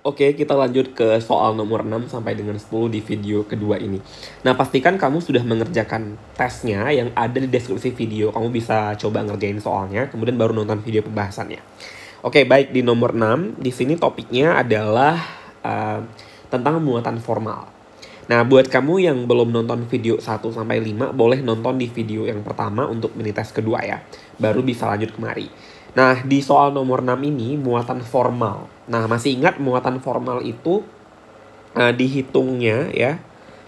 Oke, kita lanjut ke soal nomor 6 sampai dengan 10 di video kedua ini. Nah, pastikan kamu sudah mengerjakan tesnya yang ada di deskripsi video. Kamu bisa coba ngerjain soalnya, kemudian baru nonton video pembahasannya. Oke, baik, di nomor 6, di sini topiknya adalah tentang muatan formal. Nah, buat kamu yang belum nonton video 1 sampai 5, boleh nonton di video yang pertama untuk mini tes kedua ya. Baru bisa lanjut kemari. Nah, di soal nomor 6 ini, muatan formal. Nah, masih ingat muatan formal itu dihitungnya ya,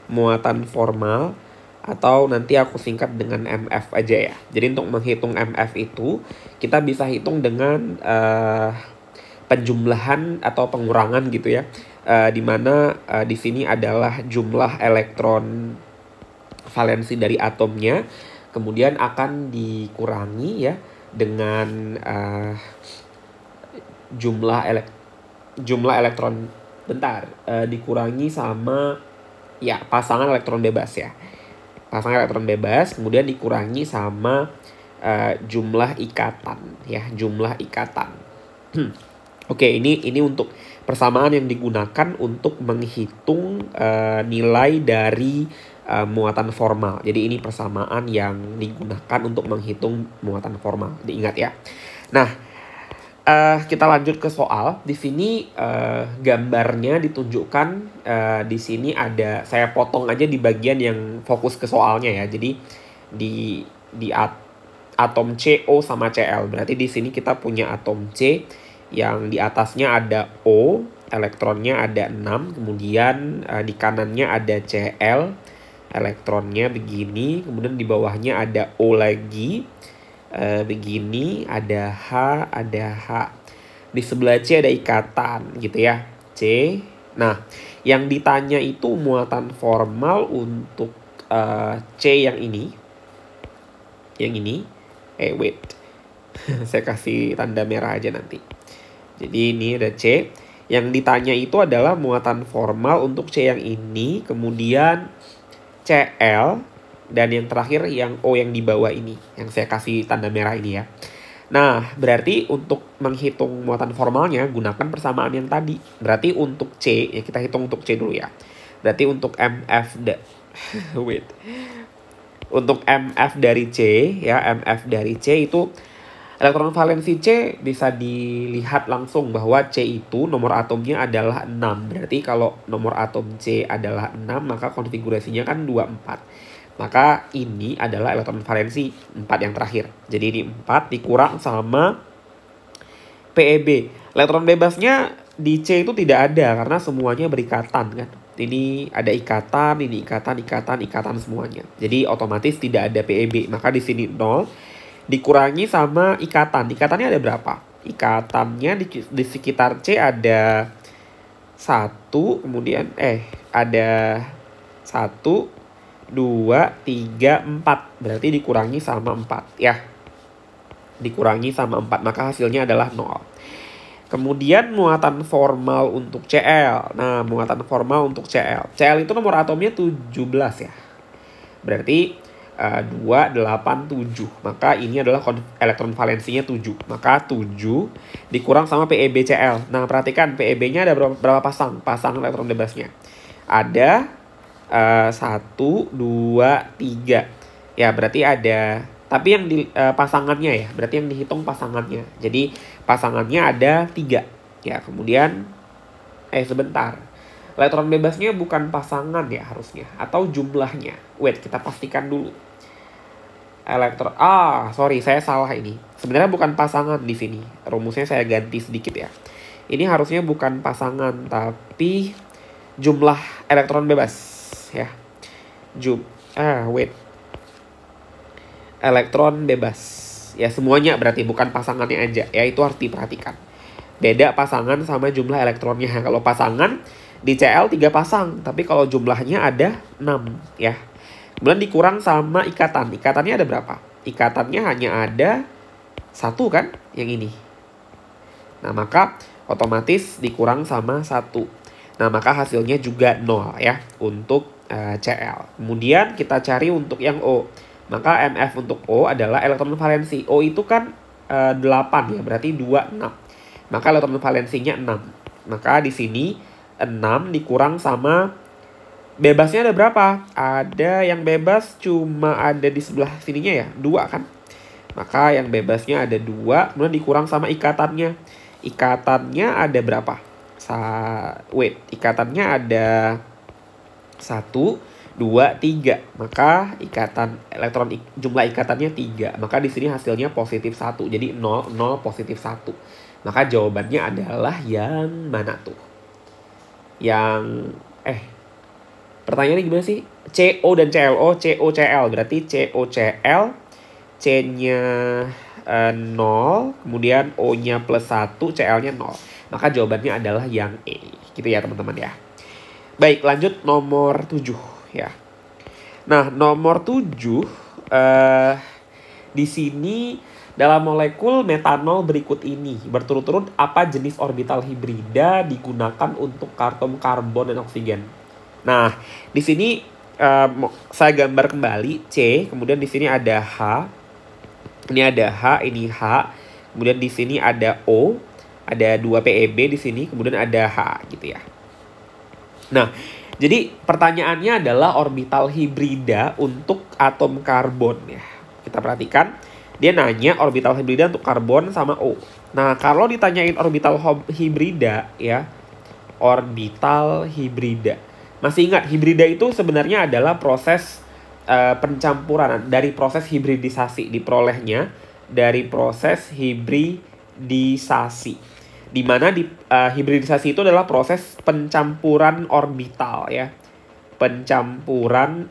muatan formal atau nanti aku singkat dengan MF aja ya. Jadi untuk menghitung MF itu, kita bisa hitung dengan penjumlahan atau pengurangan gitu ya. Dimana di sini adalah jumlah elektron valensi dari atomnya, kemudian akan dikurangi ya dengan jumlah elektron dikurangi sama ya pasangan elektron bebas ya, pasangan elektron bebas, kemudian dikurangi sama jumlah ikatan ya, jumlah ikatan. Oke, ini untuk persamaan yang digunakan untuk menghitung nilai dari muatan formal. Jadi ini persamaan yang digunakan untuk menghitung muatan formal. Diingat ya. Nah, kita lanjut ke soal. Di sini gambarnya ditunjukkan. Di sini ada, saya potong aja di bagian yang fokus ke soalnya ya. Jadi di atom CO sama Cl. Berarti di sini kita punya atom C yang di atasnya ada O, elektronnya ada 6, kemudian di kanannya ada Cl, elektronnya begini, kemudian di bawahnya ada O lagi, begini, ada H. Di sebelah C ada ikatan gitu ya, C. Nah, yang ditanya itu muatan formal untuk C yang ini. Wait. Saya kasih tanda merah aja nanti. Jadi ini ada C. Yang ditanya itu adalah muatan formal untuk C yang ini, kemudian Cl, dan yang terakhir yang O yang di bawah ini, yang saya kasih tanda merah ini ya. Nah, berarti untuk menghitung muatan formalnya, gunakan persamaan yang tadi. Berarti untuk C, ya kita hitung untuk C dulu ya. Berarti untuk Untuk MF dari C, ya MF dari C itu elektron valensi C bisa dilihat langsung bahwa C itu nomor atomnya adalah 6. Berarti kalau nomor atom C adalah 6, maka konfigurasinya kan 24. Maka ini adalah elektron valensi 4 yang terakhir. Jadi ini 4 dikurang sama PeB. Elektron bebasnya di C itu tidak ada karena semuanya berikatan kan. Ini ada ikatan, ini ikatan semuanya. Jadi otomatis tidak ada PeB. Maka di sini 0. Dikurangi sama ikatan. Ikatannya ada berapa? Ikatannya di sekitar C ada 1, kemudian ada 1, 2, 3, 4. Berarti dikurangi sama 4 ya. Dikurangi sama 4, maka hasilnya adalah 0. Kemudian muatan formal untuk Cl. Nah, muatan formal untuk Cl. Cl itu nomor atomnya 17 ya. Berarti 2, 8, 7. Maka ini adalah elektron valensinya 7. Maka 7 dikurang sama PeBCl. Nah, perhatikan PeB-nya ada berapa pasang? Pasang elektron bebasnya. Ada 1, 2, 3. Ya, berarti ada. Tapi yang di pasangannya ya. Berarti yang dihitung pasangannya. Jadi pasangannya ada 3. Ya, kemudian sebentar. Elektron bebasnya bukan pasangan ya harusnya, atau jumlahnya. Wait, kita pastikan dulu. Sorry, saya salah ini. Sebenarnya bukan pasangan di sini. Rumusnya saya ganti sedikit ya. Ini harusnya bukan pasangan, tapi jumlah elektron bebas ya. Elektron bebas. Ya, semuanya berarti bukan pasangannya aja. Ya, itu harus diperhatikan. Beda pasangan sama jumlah elektronnya. Kalau pasangan di Cl 3 pasang, tapi kalau jumlahnya ada 6 ya. Kemudian dikurang sama ikatan. Ikatannya ada berapa? Ikatannya hanya ada 1 kan, yang ini. Nah, maka otomatis dikurang sama 1. Nah, maka hasilnya juga 0 ya untuk Cl. Kemudian kita cari untuk yang O. Maka MF untuk O adalah elektron valensi. O itu kan 8 ya, berarti 2, 6. Maka elektron valensinya 6. Maka di sini 6 dikurang sama bebasnya ada berapa? Ada yang bebas cuma ada di sebelah sininya ya, 2 kan? Maka yang bebasnya ada 2, kemudian dikurang sama ikatannya. Ikatannya ada berapa? Ikatannya ada 1, 2, 3. Maka jumlah ikatannya 3. Maka di sini hasilnya positif 1. Jadi 0, 0, positif 1. Maka jawabannya adalah yang mana tuh? Pertanyaannya gimana sih? CO dan CLO, COCL. Berarti COCL, C-nya 0, kemudian O-nya plus 1, CL-nya 0. Maka jawabannya adalah yang E. Gitu ya teman-teman ya. Baik, lanjut nomor 7 ya. Nah, nomor 7 di sini dalam molekul metanol berikut ini berturut-turut apa jenis orbital hibrida digunakan untuk atom karbon dan oksigen. Nah, di sini saya gambar kembali C, kemudian di sini ada H. Ini ada H, ini H. Kemudian di sini ada O, ada 2 PEB di sini, kemudian ada H gitu ya. Nah, jadi pertanyaannya adalah orbital hibrida untuk atom karbon ya. Kita perhatikan, dia nanya orbital hibrida untuk karbon sama O. Nah, kalau ditanyain orbital hibrida ya, orbital hibrida. Masih ingat, hibrida itu sebenarnya adalah proses pencampuran dari proses hibridisasi, diperolehnya dari proses hibridisasi. Di mana hibridisasi itu adalah proses pencampuran orbital ya. Pencampuran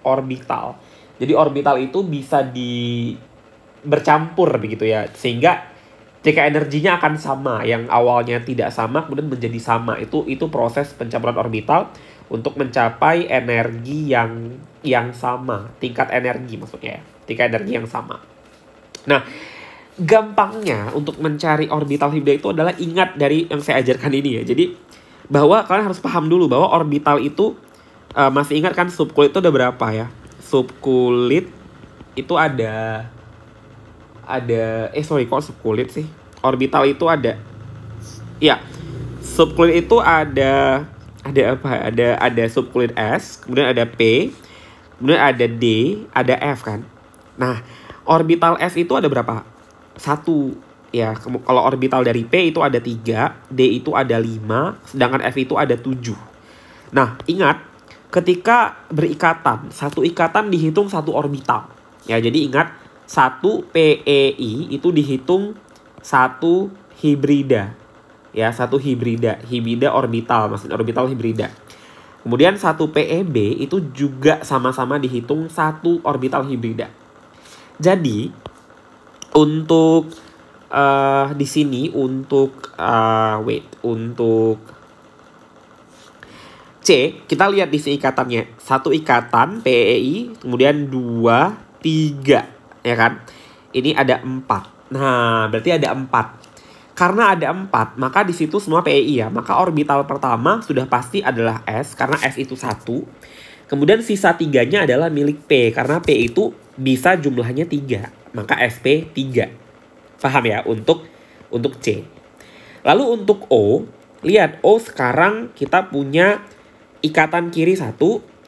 orbital. Jadi orbital itu bisa bercampur begitu ya. Sehingga jika energinya akan sama, yang awalnya tidak sama kemudian menjadi sama. Itu proses pencampuran orbital untuk mencapai energi yang sama, tingkat energi maksudnya ya. Tingkat energi yang sama. Nah, gampangnya untuk mencari orbital hibrida itu adalah ingat dari yang saya ajarkan ini ya. Jadi bahwa kalian harus paham dulu bahwa orbital itu masih ingat kan subkulit itu ada berapa ya? Subkulit itu ada kok subkulit sih? Orbital itu ada subkulit itu ada apa? Ada subkulit S, kemudian ada P, kemudian ada D, ada F kan. Nah, orbital S itu ada berapa? 1 ya. Kalau orbital dari P itu ada 3, D itu ada 5, sedangkan F itu ada 7. Nah, ingat ketika berikatan, satu ikatan dihitung satu orbital. Ya, jadi ingat 1 PEI itu dihitung 1 hibrida. Ya, 1 hibrida orbital, maksudnya orbital hibrida. Kemudian 1 PEB itu juga sama-sama dihitung 1 orbital hibrida. Jadi untuk di sini untuk C kita lihat di sini ikatannya. 1 ikatan PEI, kemudian 2, 3 ya kan. Ini ada 4. Nah, berarti ada 4. Karena ada 4, maka di situ semua PEI ya. Maka orbital pertama sudah pasti adalah S karena S itu 1. Kemudian sisa 3-nya adalah milik P karena P itu bisa jumlahnya 3. Maka SP 3. Paham ya untuk C. Lalu untuk O, lihat O sekarang kita punya ikatan kiri 1,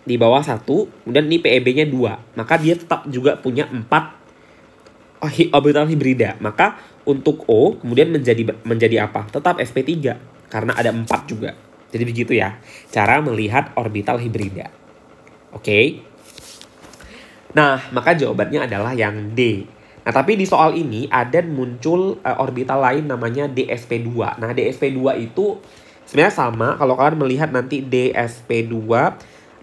di bawah 1, kemudian ini PEB-nya 2. Maka dia tetap juga punya 4 orbital hibrida. Maka untuk O kemudian menjadi apa? Tetap SP3 karena ada 4 juga. Jadi begitu ya cara melihat orbital hibrida. Oke. Nah, maka jawabannya adalah yang D. Nah, tapi di soal ini ada muncul orbital lain namanya DSP2. Nah, DSP2 itu sebenarnya sama kalau kalian melihat nanti DSP2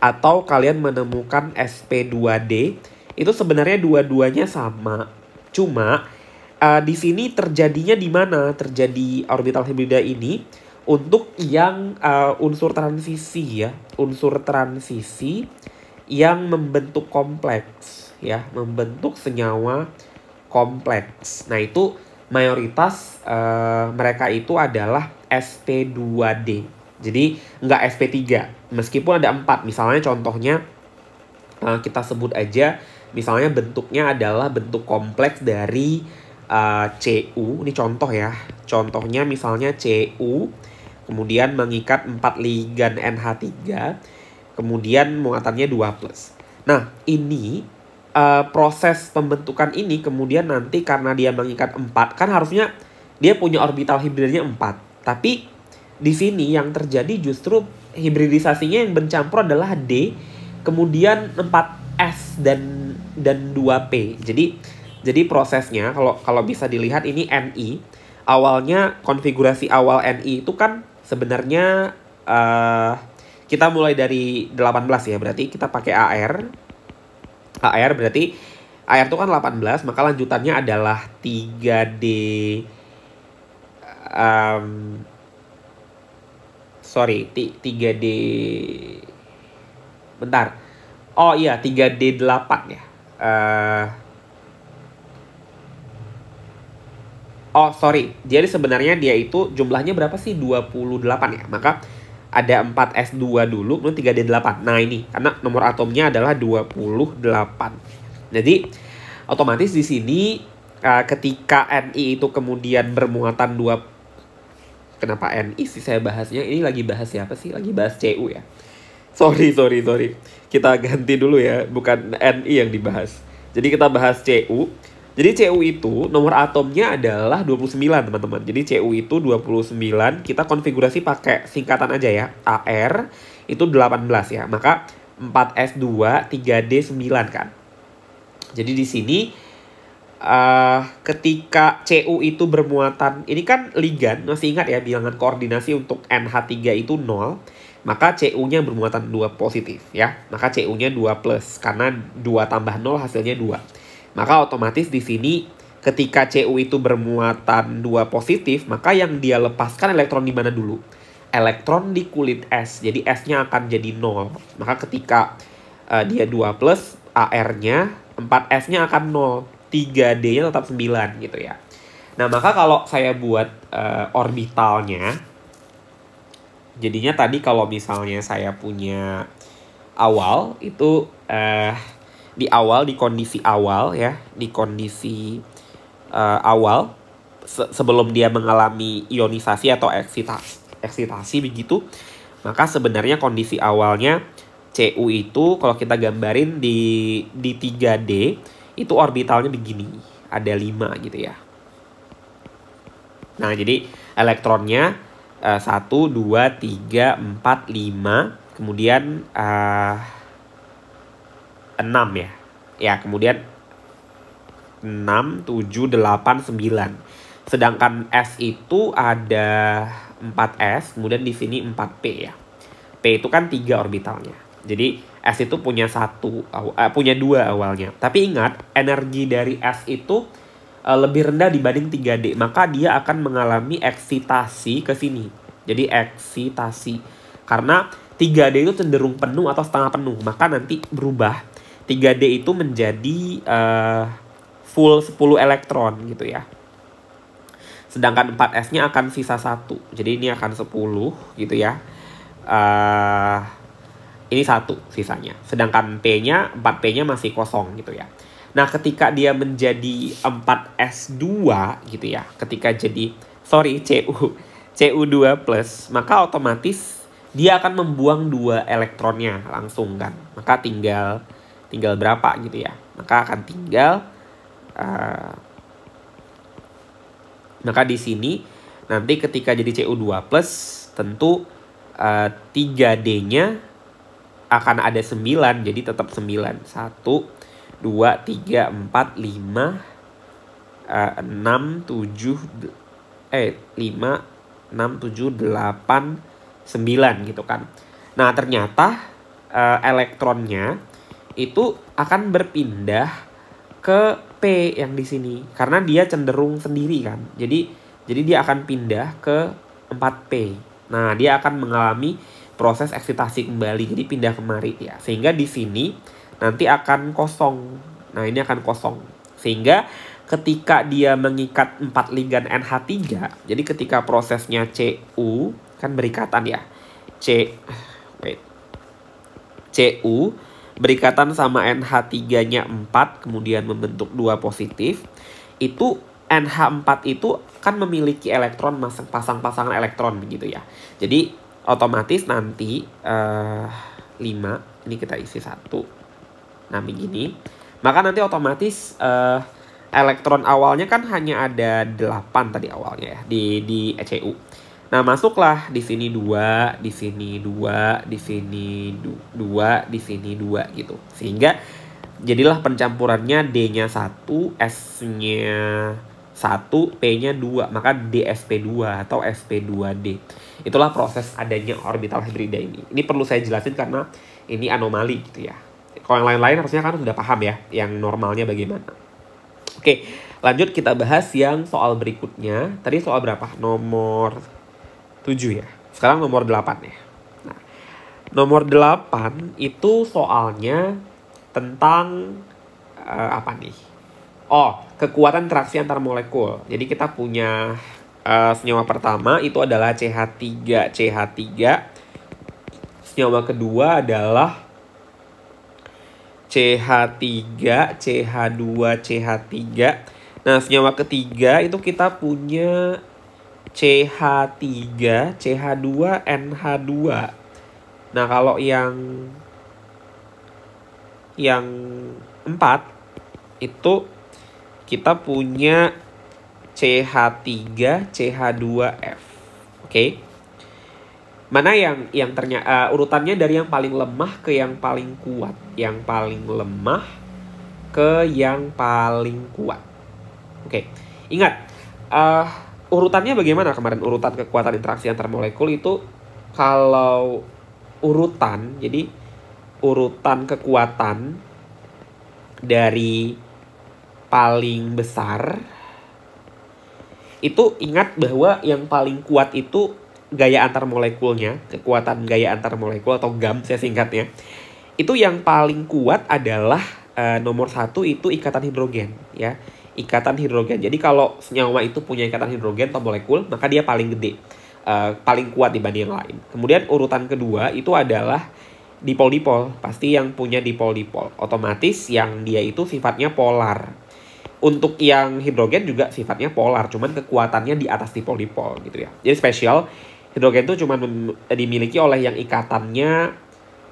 atau kalian menemukan SP2D, itu sebenarnya dua-duanya sama. Cuma di sini terjadinya di mana? Terjadi orbital hibrida ini untuk yang unsur transisi ya. Unsur transisi yang membentuk kompleks ya, membentuk senyawa kompleks. Nah, itu mayoritas mereka itu adalah SP2D. Jadi nggak SP3. Meskipun ada 4. Misalnya contohnya kita sebut aja misalnya bentuknya adalah bentuk kompleks dari CU. Ini contoh ya. Contohnya misalnya CU, kemudian mengikat 4 ligan NH3, kemudian muatannya 2+. Nah, ini proses pembentukan ini kemudian nanti karena dia mengikat 4, kan harusnya dia punya orbital hibridnya 4. Tapi di sini yang terjadi justru hibridisasinya yang bercampur adalah D, kemudian 4S dan 2P. Jadi prosesnya kalau bisa dilihat ini Ni. Awalnya konfigurasi awal Ni itu kan sebenarnya kita mulai dari 18 ya, berarti kita pakai AR. AR berarti AR itu kan 18, maka lanjutannya adalah 3D 3D bentar. Oh iya, 3D8 ya. Jadi sebenarnya dia itu jumlahnya berapa sih? 28 ya. Maka ada 4S2 dulu, kemudian 3D8. Nah ini, karena nomor atomnya adalah 28. Jadi, otomatis di sini ketika Ni itu kemudian bermuatan 2... Kenapa Ni sih saya bahasnya? Ini lagi bahas siapa sih? Lagi bahas Cu ya? Sorry. Kita ganti dulu ya, bukan Ni yang dibahas. Jadi kita bahas Cu. Jadi Cu itu nomor atomnya adalah 29 teman-teman. Jadi Cu itu 29, kita konfigurasi pakai singkatan aja ya. AR itu 18 ya. Maka 4S2 3D9 kan. Jadi di sini ketika Cu itu bermuatan, ini kan ligan, masih ingat ya bilangan koordinasi untuk NH3 itu 0. Maka Cu-nya bermuatan 2 positif ya. Maka Cu-nya 2+, karena 2 tambah 0 hasilnya 2. Maka otomatis di sini ketika Cu itu bermuatan 2 positif, maka yang dia lepaskan elektron di mana dulu? Elektron di kulit S. Jadi S-nya akan jadi 0. Maka ketika dia 2+, AR-nya 4S-nya akan 0. 3D-nya tetap 9 gitu ya. Nah, maka kalau saya buat orbitalnya, jadinya tadi kalau misalnya saya punya awal itu di kondisi awal ya, di kondisi awal sebelum dia mengalami ionisasi atau eksitasi begitu, maka sebenarnya kondisi awalnya Cu itu kalau kita gambarin di 3D itu orbitalnya begini, ada 5 gitu ya. Nah, jadi elektronnya 1, 2, 3, 4, 5, kemudian 6 ya. Ya, kemudian 6, 7, 8, 9. Sedangkan S itu ada 4S, kemudian di sini 4P ya. P itu kan 3 orbitalnya. Jadi S itu punya 2 awalnya. Tapi ingat, energi dari S itu lebih rendah dibanding 3D. Maka dia akan mengalami eksitasi ke sini. Jadi eksitasi. Karena 3D itu cenderung penuh atau setengah penuh. Maka nanti berubah. 3D itu menjadi full 10 elektron gitu ya. Sedangkan 4S-nya akan sisa 1. Jadi ini akan 10 gitu ya. Ini 1 sisanya. Sedangkan P-nya, 4P-nya masih kosong gitu ya. Nah, ketika dia menjadi 4S2 gitu ya. Ketika jadi, Cu2+, maka otomatis dia akan membuang 2 elektronnya langsung kan. Maka tinggal berapa gitu ya. Maka akan tinggal maka di sini nanti ketika jadi Cu2+, tentu 3D-nya akan ada 9, jadi tetap 9. 1, 2, 3, 4, 5, 6, 7, 5, 6, 7, 8, 9 gitu kan. Nah, ternyata elektronnya itu akan berpindah ke P yang di sini karena dia cenderung sendiri kan. Jadi dia akan pindah ke 4P. Nah, dia akan mengalami proses eksitasi kembali, jadi pindah kemari ya. Sehingga di sini nanti akan kosong. Nah, ini akan kosong. Sehingga ketika dia mengikat 4 ligan NH3, jadi ketika prosesnya Cu kan berikatan ya. Cu berikatan sama NH3-nya 4, kemudian membentuk 2 positif. Itu NH4 itu kan memiliki elektron pasang-pasangan elektron begitu ya. Jadi otomatis nanti 5 ini kita isi 1. Nah begini. Maka nanti otomatis elektron awalnya kan hanya ada 8 tadi awalnya ya di ECU. Nah, masuklah di sini 2, di sini 2, di sini 2, di sini 2 gitu. Sehingga jadilah pencampurannya D-nya 1, S-nya 1, P-nya 2, maka DsP2 atau sp2d. Itulah proses adanya orbital hibrida ini. Ini perlu saya jelasin karena ini anomali gitu ya. Kalau yang lain-lain harusnya kan sudah paham ya, yang normalnya bagaimana. Oke, lanjut kita bahas yang soal berikutnya. Tadi soal berapa? Nomor 7 ya. Sekarang nomor 8 ya. Nah, nomor 8 itu soalnya tentang apa nih? Oh, kekuatan interaksi antar molekul. Jadi kita punya senyawa pertama itu adalah CH3CH3. Senyawa kedua adalah CH3CH2CH3. Nah, senyawa ketiga itu kita punya CH3CH2NH2. Nah, kalau yang 4 itu kita punya CH3CH2F. Oke. Mana yang ternyata urutannya dari yang paling lemah ke yang paling kuat. Yang paling lemah ke yang paling kuat. Oke. Ingat, urutannya bagaimana kemarin? Urutan kekuatan interaksi antar molekul itu kalau urutan, jadi urutan kekuatan dari paling besar itu ingat bahwa yang paling kuat itu gaya antar molekulnya, kekuatan gaya antar molekul atau GAM saya singkatnya. Itu yang paling kuat adalah nomor 1 itu ikatan hidrogen ya. Ikatan hidrogen. Jadi kalau senyawa itu punya ikatan hidrogen atau molekul, maka dia paling gede, paling kuat dibanding yang lain. Kemudian urutan kedua itu adalah dipol-dipol. Pasti yang punya dipol-dipol. Otomatis yang dia itu sifatnya polar. Untuk yang hidrogen juga sifatnya polar, cuman kekuatannya di atas dipol-dipol gitu ya. Jadi spesial, hidrogen itu cuma dimiliki oleh yang ikatannya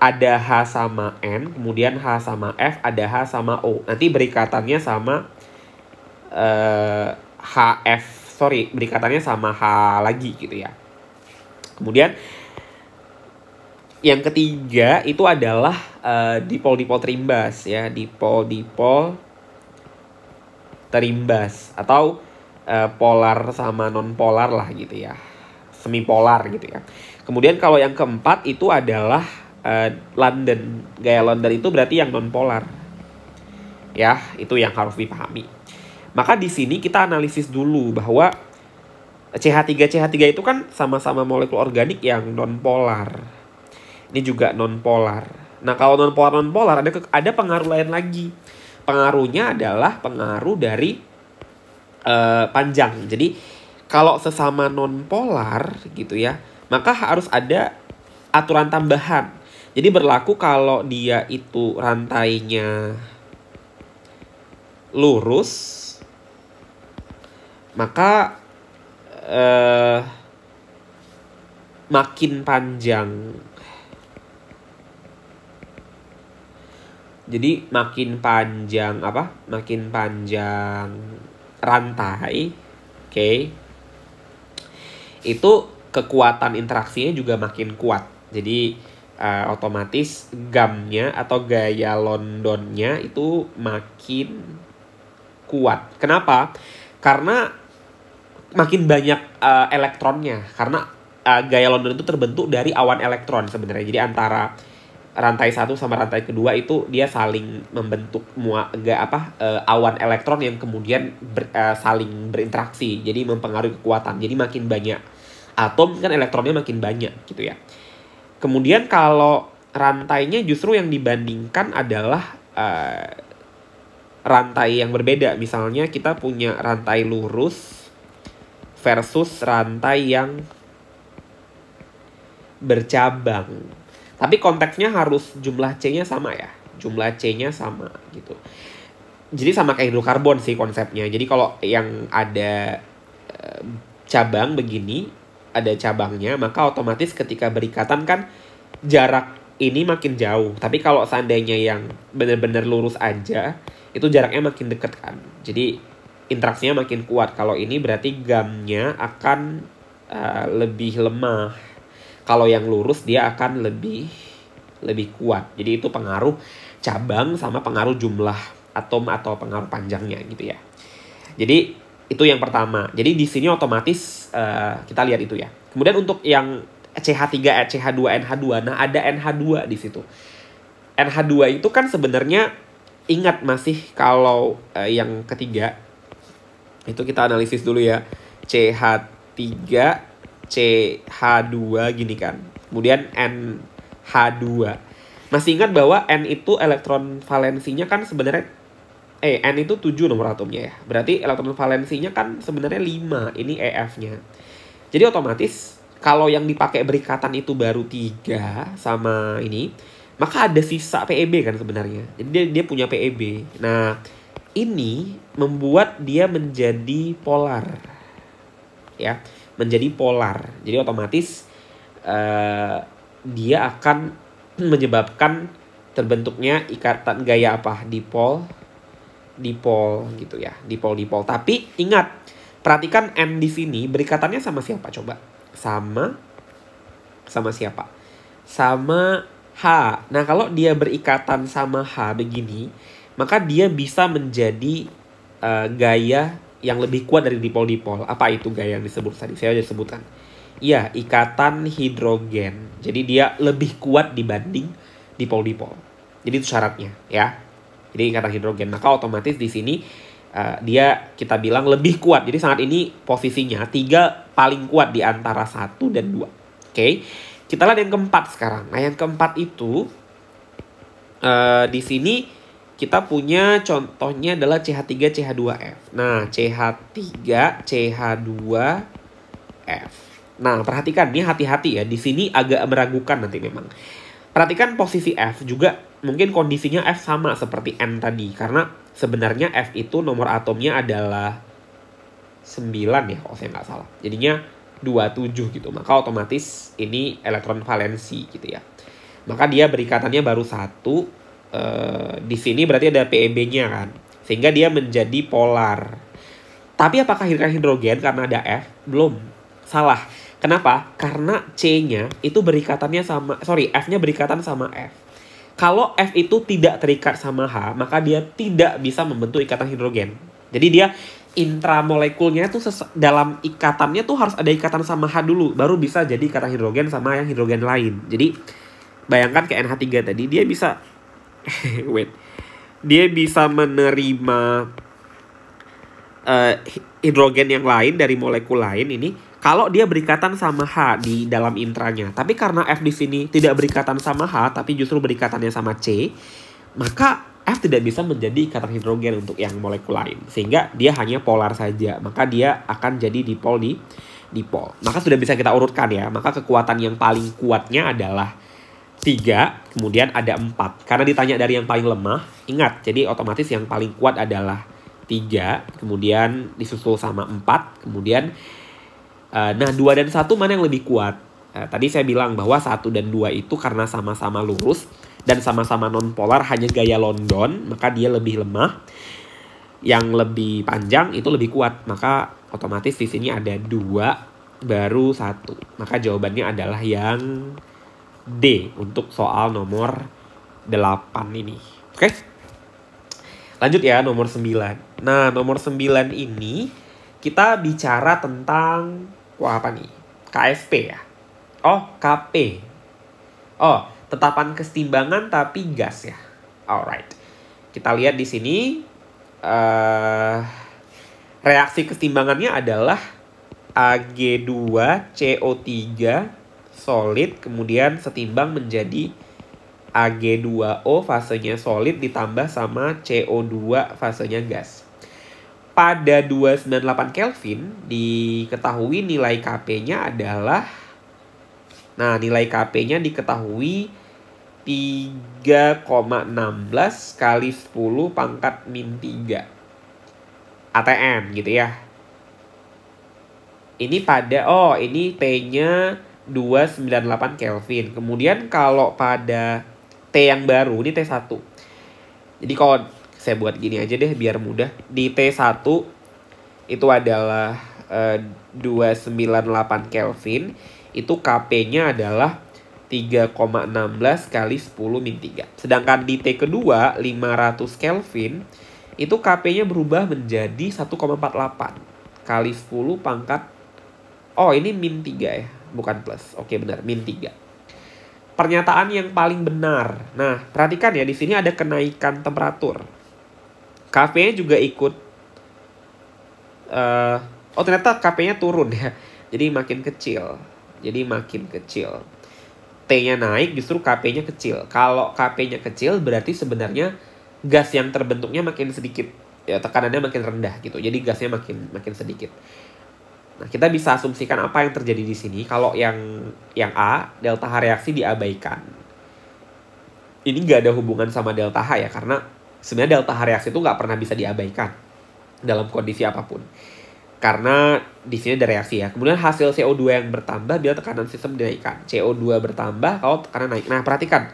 ada H sama N, kemudian H sama F, ada H sama O. Nanti berikatannya sama berikatannya sama H lagi gitu ya. Kemudian yang ketiga itu adalah dipol-dipol terimbas ya, dipol-dipol terimbas atau polar sama non polar lah gitu ya, semipolar gitu ya. Kemudian kalau yang keempat itu adalah London, gaya London itu berarti yang non polar ya, itu yang harus dipahami. Maka di sini kita analisis dulu bahwa CH3CH3 itu kan sama-sama molekul organik yang non-polar. Ini juga non-polar. Nah, kalau non-polar ada pengaruh lain lagi. Pengaruhnya adalah pengaruh dari panjang. Jadi, kalau sesama non-polar gitu ya, maka harus ada aturan tambahan. Jadi berlaku kalau dia itu rantainya lurus, maka makin panjang. Jadi makin panjang Makin panjang rantai, oke. Itu kekuatan interaksinya juga makin kuat. Jadi otomatis gamnya atau gaya Londonnya itu makin kuat. Kenapa? Karena makin banyak elektronnya, karena gaya London itu terbentuk dari awan elektron sebenarnya. Jadi antara rantai satu sama rantai kedua itu dia saling membentuk awan elektron yang kemudian saling berinteraksi, jadi mempengaruhi kekuatan. Jadi makin banyak atom kan elektronnya makin banyak gitu ya. Kemudian kalau rantainya justru yang dibandingkan adalah rantai yang berbeda. Misalnya kita punya rantai lurus versus rantai yang bercabang. Tapi konteksnya harus jumlah C-nya sama ya. Jumlah C-nya sama gitu. Jadi sama kayak hidrokarbon sih konsepnya. Jadi kalau yang ada cabang begini, ada cabangnya, maka otomatis ketika berikatan kan jarak ini makin jauh. Tapi kalau seandainya yang benar-benar lurus aja, itu jaraknya makin deket kan. Jadi interaksinya makin kuat. Kalau ini berarti gamnya akan lebih lemah. Kalau yang lurus dia akan lebih kuat. Jadi itu pengaruh cabang sama pengaruh jumlah atom atau pengaruh panjangnya gitu ya. Jadi itu yang pertama. Jadi di sini otomatis kita lihat itu ya. Kemudian untuk yang CH3, CH2, NH2, nah ada NH2 di situ. NH2 itu kan sebenarnya ingat masih kalau yang ketiga itu kita analisis dulu ya. CH3, CH2 gini kan. Kemudian NH2. Masih ingat bahwa N itu elektron valensinya kan sebenarnya N itu 7 nomor atomnya ya. Berarti elektron valensinya kan sebenarnya 5. Ini EF-nya. Jadi otomatis kalau yang dipakai berikatan itu baru 3 sama ini, maka ada sisa PeB kan sebenarnya. Jadi dia punya PeB. Nah, ini membuat dia menjadi polar. Ya, menjadi polar. Jadi otomatis dia akan menyebabkan terbentuknya ikatan gaya apa? Dipol gitu ya. Dipol. Tapi ingat, perhatikan N di sini berikatannya sama siapa coba? Sama siapa? Sama H. Nah, kalau dia berikatan sama H begini, maka dia bisa menjadi gaya yang lebih kuat dari dipol. Apa itu gaya yang disebut tadi? Saya sudah sebutkan. Iya, ikatan hidrogen. Jadi dia lebih kuat dibanding dipol. Jadi itu syaratnya ya. Jadi ikatan hidrogen. Maka otomatis di sini dia kita bilang lebih kuat. Jadi saat ini posisinya 3 paling kuat di antara 1 dan 2. Oke. Kita lihat yang keempat sekarang. Nah, yang keempat itu di sini kita punya contohnya adalah CH3, CH2F. Nah, CH3, CH2F. Nah, perhatikan, ini hati-hati ya. Di sini agak meragukan nanti memang. Perhatikan posisi F juga mungkin kondisinya F sama seperti N tadi. Karena sebenarnya F itu nomor atomnya adalah 9 ya kalau saya nggak salah. Jadinya 27 gitu. Maka otomatis ini elektron valensi gitu ya. Maka dia berikatannya baru 1. Di sini berarti ada PeB-nya kan. Sehingga dia menjadi polar. Tapi apakah hidrogen karena ada F? Belum. Salah. Kenapa? Karena C-nya itu berikatannya sama, F-nya berikatan sama F. Kalau F itu tidak terikat sama H, maka dia tidak bisa membentuk ikatan hidrogen. Jadi dia intramolekulnya tuh dalam ikatannya tuh harus ada ikatan sama H dulu, baru bisa jadi ikatan hidrogen sama yang hidrogen lain. Jadi bayangkan ke NH3 tadi, dia bisa dia bisa menerima hidrogen yang lain dari molekul lain ini kalau dia berikatan sama H di dalam intranya. Tapi karena F di sini tidak berikatan sama H, tapi justru berikatannya sama C, maka F tidak bisa menjadi ikatan hidrogen untuk yang molekul lain. Sehingga dia hanya polar saja. Maka dia akan jadi dipol. Maka sudah bisa kita urutkan ya. Maka kekuatan yang paling kuatnya adalah 3, kemudian ada 4. Karena ditanya dari yang paling lemah, ingat, jadi otomatis yang paling kuat adalah 3, kemudian disusul sama 4, kemudian nah 2 dan 1 mana yang lebih kuat? Tadi saya bilang bahwa 1 dan 2 itu karena sama-sama lurus dan sama-sama non-polar hanya gaya London, maka dia lebih lemah. Yang lebih panjang itu lebih kuat, maka otomatis di sini ada 2 baru 1. Maka jawabannya adalah yang D untuk soal nomor 8 ini. Oke? Lanjut ya, nomor 9. Nah, nomor 9 ini kita bicara tentang apa nih? KSP ya? Oh, KP. Oh, tetapan kesetimbangan tapi gas ya. Alright. Kita lihat di sini reaksi kesetimbangannya adalah Ag2CO3 solid kemudian setimbang menjadi Ag2O fasenya solid ditambah sama CO2 fasenya gas. Pada 298 Kelvin diketahui nilai Kp-nya adalah, nah nilai Kp-nya diketahui 3,16 kali 10 pangkat min 3 atm gitu ya. Ini ini T-nya 298 Kelvin. Kemudian kalau pada T yang baru, ini T1. Jadi kalau saya buat gini aja deh biar mudah. Di T1 itu adalah 298 Kelvin. Itu Kp-nya adalah 3,16 kali 10 min 3. Sedangkan di T kedua 500 Kelvin itu Kp-nya berubah menjadi 1,48 kali 10 pangkat ini min 3 ya, bukan plus. Oke, benar, min 3. Pernyataan yang paling benar. Nah, perhatikan ya, di sini ada kenaikan temperatur. Kp-nya juga ikut ternyata Kp-nya turun ya. Jadi makin kecil. T-nya naik, justru Kp-nya kecil. Kalau Kp-nya kecil berarti sebenarnya gas yang terbentuknya makin sedikit. Ya, tekanannya makin rendah gitu. Jadi gasnya makin sedikit. Nah, kita bisa asumsikan apa yang terjadi di sini. Kalau yang A, delta H reaksi diabaikan. Ini nggak ada hubungan sama delta H ya, karena sebenarnya delta H reaksi itu nggak pernah bisa diabaikan dalam kondisi apapun. Karena di sini ada reaksi ya. Kemudian hasil CO2 yang bertambah bila tekanan sistem dinaikkan. CO2 bertambah kalau tekanan naik. Nah, perhatikan.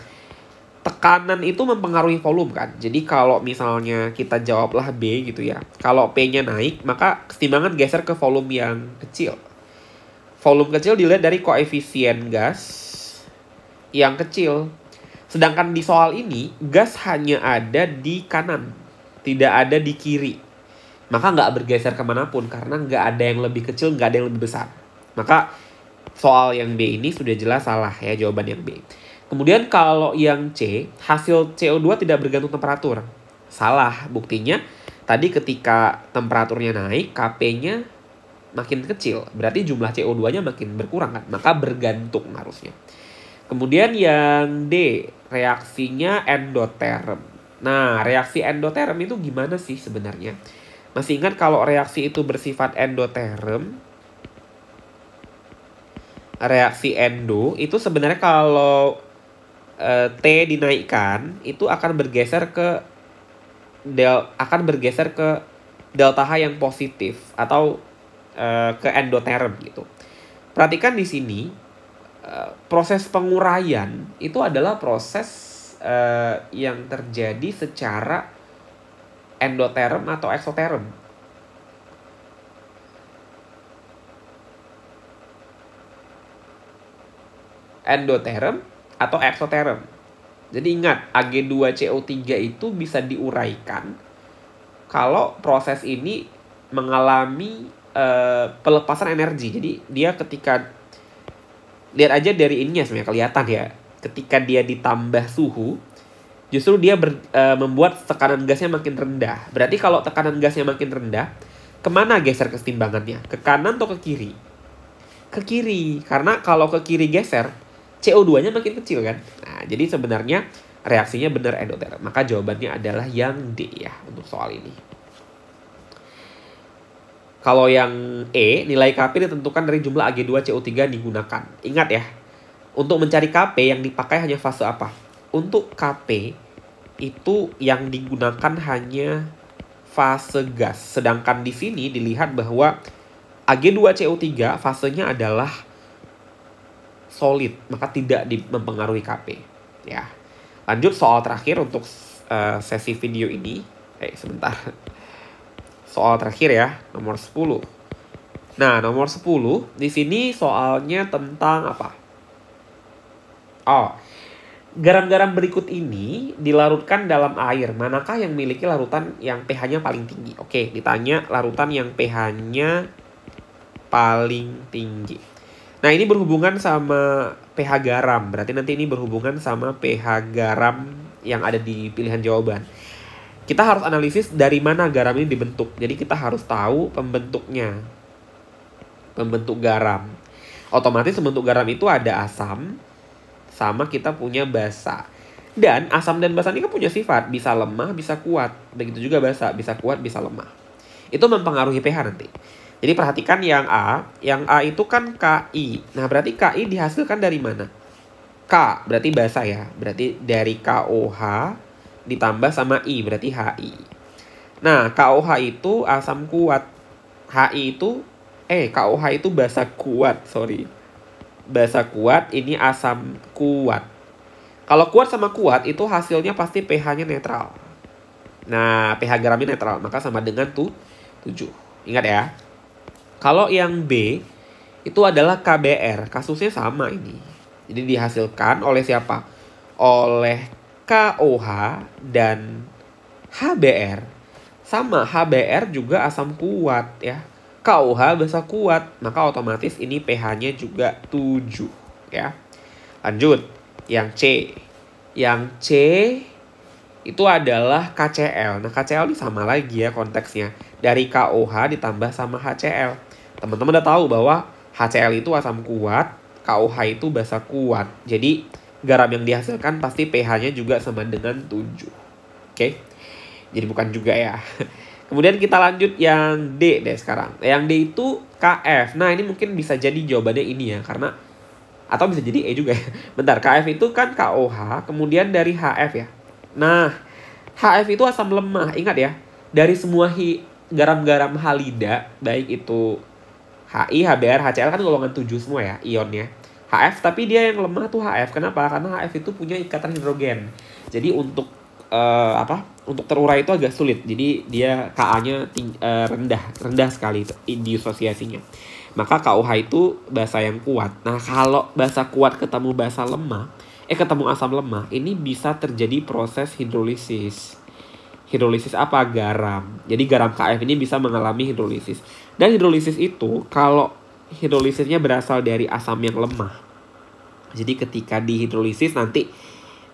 Tekanan itu mempengaruhi volume kan. Jadi kalau misalnya kita jawablah B gitu ya. Kalau P-nya naik, maka kesetimbangan geser ke volume yang kecil. Volume kecil dilihat dari koefisien gas yang kecil. Sedangkan di soal ini, gas hanya ada di kanan. Tidak ada di kiri. Maka nggak bergeser kemanapun. Karena nggak ada yang lebih kecil, nggak ada yang lebih besar. Maka soal yang B ini sudah jelas salah ya, jawaban yang B. Kemudian kalau yang C, hasil CO2 tidak bergantung temperatur. Salah, buktinya tadi ketika temperaturnya naik, Kp-nya makin kecil. Berarti jumlah CO2-nya makin berkurang kan? Maka bergantung harusnya. Kemudian yang D, reaksinya endoterm. Nah, reaksi endoterm itu gimana sih sebenarnya? Masih ingat kalau reaksi itu bersifat endoterm? Reaksi endo itu sebenarnya kalau T dinaikkan itu akan bergeser ke delta H yang positif atau ke endoterm gitu. Perhatikan di sini proses penguraian itu adalah proses yang terjadi secara endoterm atau eksoterm. Endoterm atau eksoterm. Jadi ingat, Ag2CO3 itu bisa diuraikan kalau proses ini mengalami pelepasan energi. Jadi dia ketika, lihat aja dari ininya sebenarnya kelihatan ya, ketika dia ditambah suhu, justru dia membuat tekanan gasnya makin rendah. Berarti kalau tekanan gasnya makin rendah, kemana geser kesetimbangannya? Ke kanan atau ke kiri? Ke kiri, karena kalau ke kiri geser, CO2-nya makin kecil kan. Nah, jadi sebenarnya reaksinya benar endoterm. Maka jawabannya adalah yang D ya untuk soal ini. Kalau yang E, nilai Kp ditentukan dari jumlah Ag2CO3 yang digunakan. Ingat ya, untuk mencari Kp yang dipakai hanya fase apa? Untuk Kp itu yang digunakan hanya fase gas. Sedangkan di sini dilihat bahwa Ag2CO3 fasenya adalah solid, maka tidak mempengaruhi Kp. Ya. Lanjut soal terakhir untuk sesi video ini. Sebentar. Soal terakhir ya, nomor 10. Nah, nomor 10 di sini soalnya tentang apa? Garam-garam berikut ini dilarutkan dalam air. Manakah yang memiliki larutan yang pH-nya paling tinggi? Oke, ditanya larutan yang pH-nya paling tinggi. Nah, ini berhubungan sama pH garam. Berarti nanti ini berhubungan sama pH garam yang ada di pilihan jawaban. Kita harus analisis dari mana garam ini dibentuk. Jadi kita harus tahu pembentuknya. Pembentuk garam. Otomatis pembentuk garam itu ada asam, sama kita punya basa. Dan asam dan basa ini kan punya sifat. Bisa lemah, bisa kuat. Begitu juga basa. Bisa kuat, bisa lemah. Itu mempengaruhi pH nanti. Jadi perhatikan yang A. Yang A itu kan Ki. Nah, berarti Ki dihasilkan dari mana? K berarti basa ya. Berarti dari KOH ditambah sama I berarti HI. Nah, KOH itu asam kuat. HI itu KOH itu basa kuat, sorry. Basa kuat, ini asam kuat. Kalau kuat sama kuat itu hasilnya pasti pH-nya netral. Nah, pH garamnya netral, maka sama dengan 7. Ingat ya. Kalau yang B itu adalah KBr, kasusnya sama ini. Jadi dihasilkan oleh siapa? Oleh KOH dan HBr. Sama, HBr juga asam kuat ya. KOH basa kuat, maka otomatis ini pH-nya juga 7 ya. Lanjut, yang C. Yang C itu adalah KCl. Nah, KCl ini sama lagi ya konteksnya. Dari KOH ditambah sama HCl. Teman-teman udah tahu bahwa HCl itu asam kuat, KOH itu basa kuat. Jadi garam yang dihasilkan pasti pH-nya juga sama dengan 7. Oke. Jadi bukan juga ya. Kemudian kita lanjut yang D deh sekarang. Yang D itu KF. Nah, ini mungkin bisa jadi jawabannya ini ya. Karena, atau bisa jadi E juga ya. Bentar, KF itu kan KOH, kemudian dari HF ya. Nah, HF itu asam lemah. Ingat ya, dari semua garam-garam halida, baik itu HI, HBr, HCl kan golongan 7 semua ya, ionnya. HF, tapi dia yang lemah tuh HF. Kenapa? Karena HF itu punya ikatan hidrogen. Jadi untuk untuk terurai itu agak sulit. Jadi dia Ka-nya rendah sekali disosiasinya. Maka KOH itu basa yang kuat. Nah, kalau basa kuat ketemu basa lemah, ketemu asam lemah, ini bisa terjadi proses hidrolisis. Hidrolisis apa? Garam. Jadi garam KF ini bisa mengalami hidrolisis. Dan hidrolisis itu kalau hidrolisisnya berasal dari asam yang lemah. Jadi ketika dihidrolisis nanti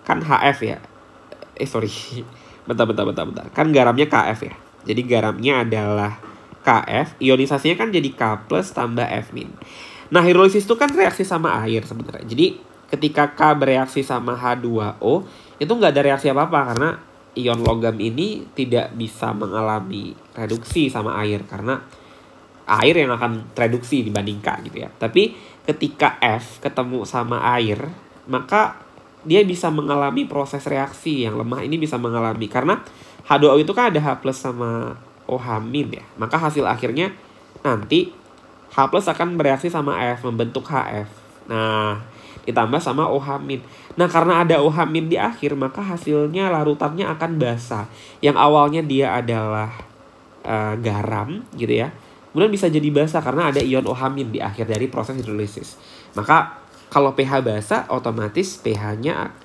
kan HF ya. Bentar. Kan garamnya KF ya. Jadi garamnya adalah KF. Ionisasinya kan jadi K plus tambah F min. Nah, hidrolisis itu kan reaksi sama air sebenarnya. Jadi ketika K bereaksi sama H2O, itu nggak ada reaksi apa-apa. Karena ion logam ini tidak bisa mengalami reduksi sama air. Karena air yang akan reduksi dibanding K gitu ya. Tapi ketika F ketemu sama air, maka dia bisa mengalami proses reaksi yang lemah ini bisa mengalami. Karena H2O itu kan ada H plus sama OH min ya. Maka hasil akhirnya nanti H plus akan bereaksi sama F membentuk HF. Nah, ditambah sama OH min. Nah, karena ada OH min di akhir, maka hasilnya larutannya akan basa. Yang awalnya dia adalah garam gitu ya. Kemudian bisa jadi basa karena ada ion OH min di akhir dari proses hidrolisis. Maka kalau pH basa otomatis pH-nya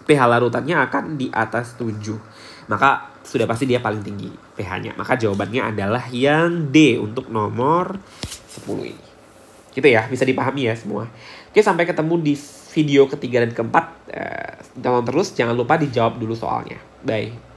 pH larutannya akan di atas 7. Maka sudah pasti dia paling tinggi pH-nya. Maka jawabannya adalah yang D untuk nomor 10 ini. Gitu ya, bisa dipahami ya semua. Oke, sampai ketemu di video ketiga dan keempat. Tonton terus, jangan lupa dijawab dulu soalnya. Bye.